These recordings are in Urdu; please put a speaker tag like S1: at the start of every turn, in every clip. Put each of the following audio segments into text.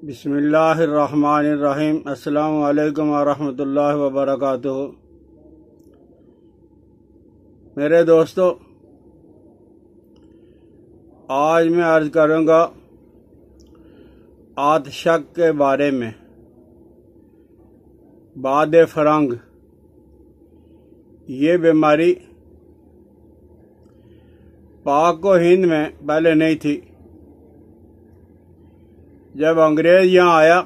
S1: بسم اللہ الرحمن الرحیم۔ السلام علیکم ورحمۃ اللہ وبرکاتہ۔ میرے دوستو، آج میں عرض کروں گا آتشک کے بارے میں۔ باد فرنگ یہ بیماری پاک و ہند میں پہلے نہیں تھی۔ جب انگریز یہاں آیا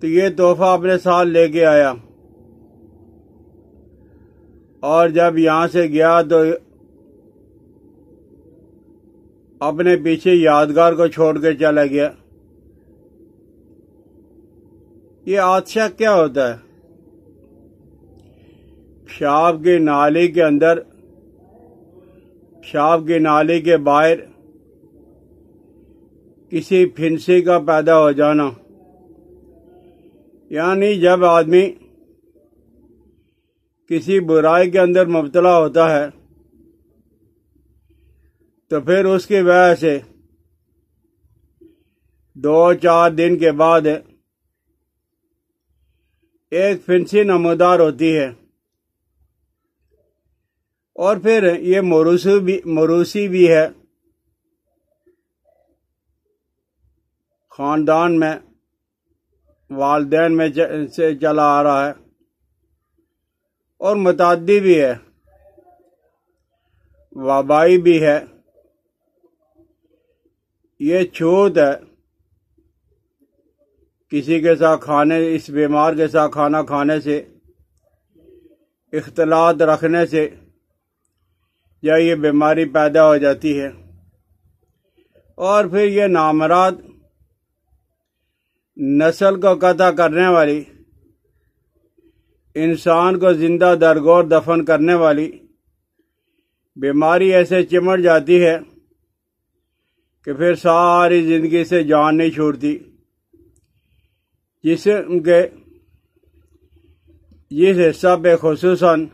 S1: تو یہ تحفہ اپنے ساتھ لے کے آیا، اور جب یہاں سے گیا تو اپنے پیچھے یادگار کو چھوڑ کے چلا گیا۔ یہ آتشک کیا ہوتا ہے؟ پیشاب کی نالی کے اندر، پیشاب کی نالی کے باہر کسی پھنسی کا پیدا ہو جانا، یعنی جب آدمی کسی برائی کے اندر مبتلا ہوتا ہے تو پھر اس کی وجہ سے 2-4 دن کے بعد ایک پھنسی نمودار ہوتی ہے، اور پھر یہ موروثی بھی ہے، خاندان میں والدین میں سے چلا آ رہا ہے، اور متعدی بھی ہے، وبائی بھی ہے۔ یہ چھوت ہے، کسی کے ساتھ اس بیمار کے ساتھ کھانا کھانے سے، اختلاط رکھنے سے یا یہ بیماری پیدا ہو جاتی ہے، اور پھر یہ نامراد نسل کو قطع کرنے والی، انسان کو زندہ درگور دفن کرنے والی بیماری ایسے چمٹ جاتی ہے کہ پھر ساری زندگی سے جان نہیں چھوڑتی۔ جسم کے جس حصہ پہ خصوصاً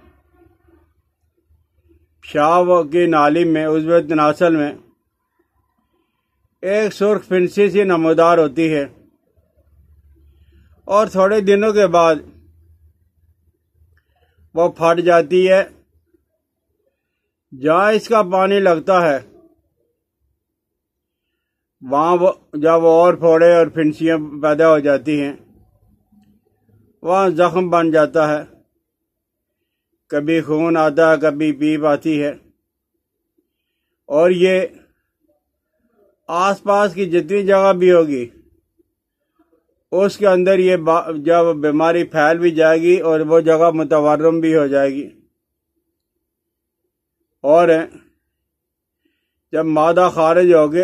S1: پیشاب کی نالی میں، عضو تناسل میں ایک سرخ پھنسی سی نمودار ہوتی ہے، اور تھوڑے دنوں کے بعد وہ پھٹ جاتی ہے۔ جہاں اس کا پانی لگتا ہے وہاں جب اور پھوڑے اور پھنسیاں پیدا ہو جاتی ہیں، وہاں زخم بن جاتا ہے، کبھی خون آتا ہے، کبھی پیپ آتی ہے، اور یہ آس پاس کی جتنی جگہ بھی ہوگی اس کے اندر یہ جب بیماری پھیل بھی جائے گی اور وہ جگہ متورم بھی ہو جائے گی، اور جب مادہ خارج ہوگے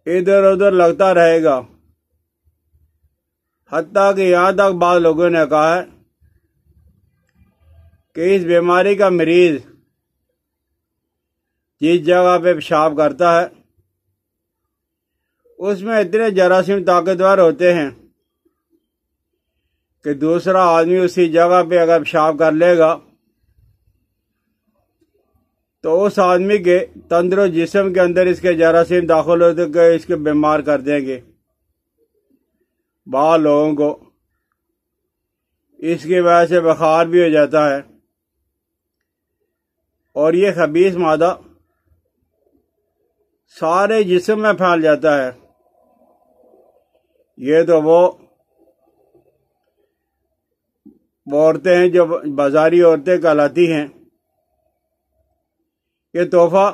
S1: ادھر ادھر لگتا رہے گا، حتیٰ کہ یہاں تک بعض لوگوں نے کہا ہے کہ اس بیماری کا مریض جس جگہ پہ پیشاب کرتا ہے اس میں اتنے جراثیم طاقتور ہوتے ہیں کہ دوسرا آدمی اسی جگہ پہ اگر پیشاب کر لے گا تو اس آدمی کے تندر و جسم کے اندر اس کے جراثیم داخل ہوتے کہ اس کے بیمار کر دیں گے۔ بعض لوگوں کو اس کی وجہ سے بخار بھی ہو جاتا ہے، اور یہ خبیث مادہ سارے جسم میں پھیل جاتا ہے۔ یہ تو وہ عورتیں ہیں جو بازاری عورتیں کہلاتی ہیں، یہ تحفہ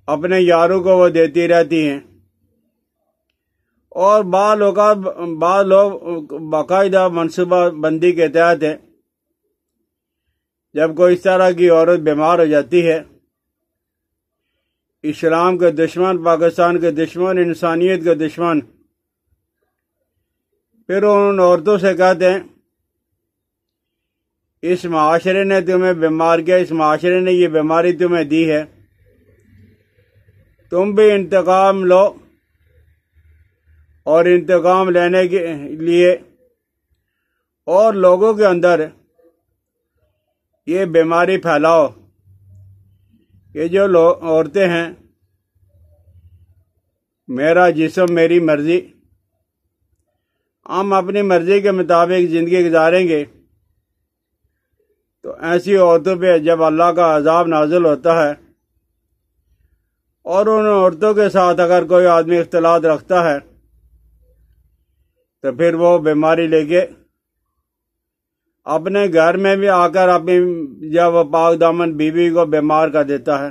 S1: اپنے یاروں کو وہ دیتی رہتی ہیں، اور بعض لوگ باقاعدہ منصوبہ بندی کے تحت ہیں، جب کوئی اس طرح کی عورت بیمار ہو جاتی ہے، اسلام کے دشمن، پاکستان کے دشمن، انسانیت کے دشمن پھر ان عورتوں سے کہتے ہیں اس معاشرے نے تمہیں بیمار کیا، اس معاشرے نے یہ بیماری تمہیں دی ہے، تم بھی انتقام لو، اور انتقام لینے کے لیے اور لوگوں کے اندر یہ بیماری پھیلاؤ۔ یہ جو عورتیں ہیں میرا جسم میری مرضی، ہم اپنی مرضی کے مطابق زندگی گزاریں گے تو ایسی عورتوں پہ جب اللہ کا عذاب نازل ہوتا ہے اور ان عورتوں کے ساتھ اگر کوئی آدمی اختلاط رکھتا ہے تو پھر وہ بیماری لے کے اپنے گھر میں بھی آ کر اپنی جب وہ پاک دامن بیوی کو بیمار کر دیتا ہے۔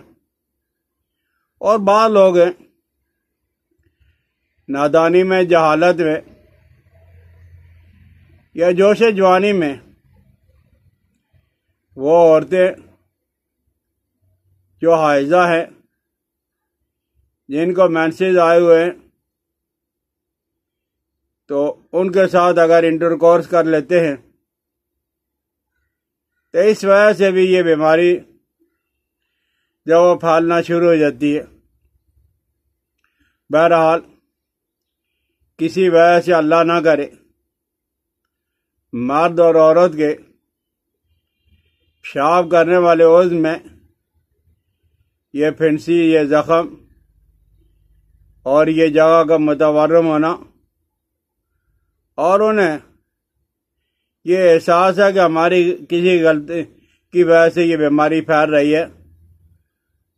S1: اور بعض لوگ ہیں نادانی میں، جہالت میں یا جوش جوانی میں، وہ عورتیں جو حائضہ ہیں، جن کو مینسز آئے ہوئے ہیں، تو ان کے ساتھ اگر انٹر کورس کر لیتے ہیں تو اس وجہ سے بھی یہ بیماری جب وہ پھیلنا شروع ہو جاتی ہے۔ بہرحال کسی وجہ سے اللہ نہ کرے مرد اور عورت کے پیشاب کرنے والے عضو میں یہ پھنسی، یہ زخم اور یہ جگہ کا متورم ہونا، اور انہیں یہ احساس ہے کہ ہماری کسی غلطی کی وجہ سے یہ بیماری پھیل رہی ہے،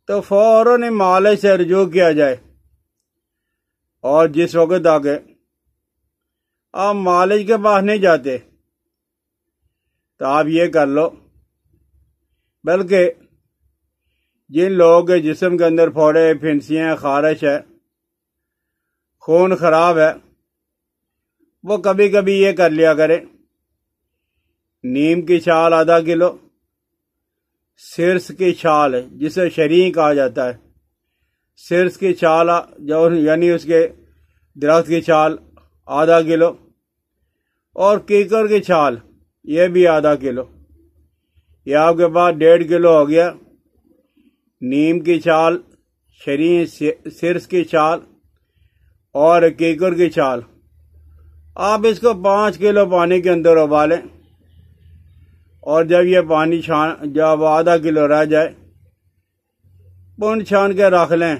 S1: تو فوراً معالج سے رجوع کیا جائے۔ اور جس وقت آگے آپ معالج کے پاس نہیں جاتے تو آپ یہ کر لو، بلکہ جن لوگوں کے جسم کے اندر پھوڑے، پھنسیاں، خارش ہے، خون خراب ہے، وہ کبھی کبھی یہ کر لیا کرے، نیم کی چھال آدھا کلو، سرس کی چھال جسے شریں کہا جاتا ہے، سرس کی چھال جو یعنی اس کے درخت کی چھال آدھا کلو، اور کیکر کی چھال یہ بھی آدھا کلو، یہ آپ کے پاس 1.5 کلو ہو گیا۔ نیم کی چھال، شریں، سرس کی چھال اور کیکر کی چھال، آپ اس کو 5 کلو پانی کے اندر ابالیں، اور جب یہ پانی جب آدھا کلو رہ جائے پن چھان کے رکھ لیں،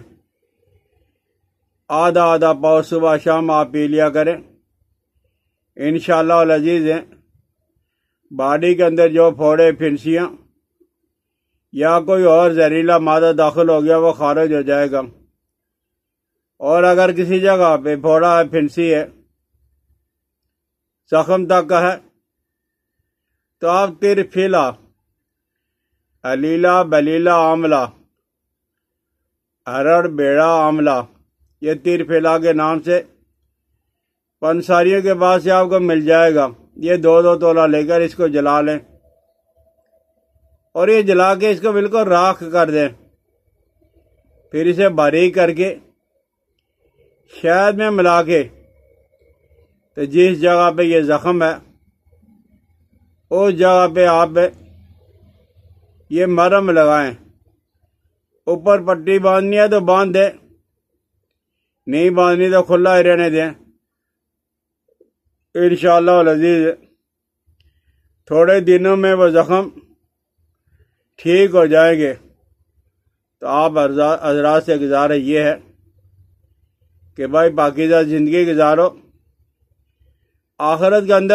S1: آدھا آدھا پاؤ صبح شام آپ پی لیا کریں۔ انشاءاللہ العزیز ہیں باڈی کے اندر جو پھوڑے، پھنسیاں یا کوئی اور زہریلا مادہ داخل ہو گیا وہ خارج ہو جائے گا۔ اور اگر کسی جگہ پہ پھوڑا ہے، پھنسی ہے، زخم تک کا ہے، تو آپ ترفیلا، علیلہ، بلیلہ، آملہ، ہرڑ، بیڑا، آملہ، یہ ترفیلا کے نام سے پنساریوں کے پاس سے آپ کو مل جائے گا۔ یہ 2 تولہ لے کر اس کو جلا لیں، اور یہ جلا کے اس کو بالکل راکھ کر دیں، پھر اسے باریک کر کے شہد میں ملا کے تو جس جگہ پہ یہ زخم ہے اس جگہ پہ آپ یہ مرہم لگائیں۔ اوپر پٹی باندھنی ہے تو باندھ دیں، نہیں باندھنی تو کھلا ہی رہنے دیں۔ انشاءاللہ العزیز تھوڑے دنوں میں وہ زخم ٹھیک ہو جائیں گے۔ تو آپ حضرات سے گزارش یہ ہے کہ بھائی پاکیزہ زندگی گزارو، آخرت کے اندر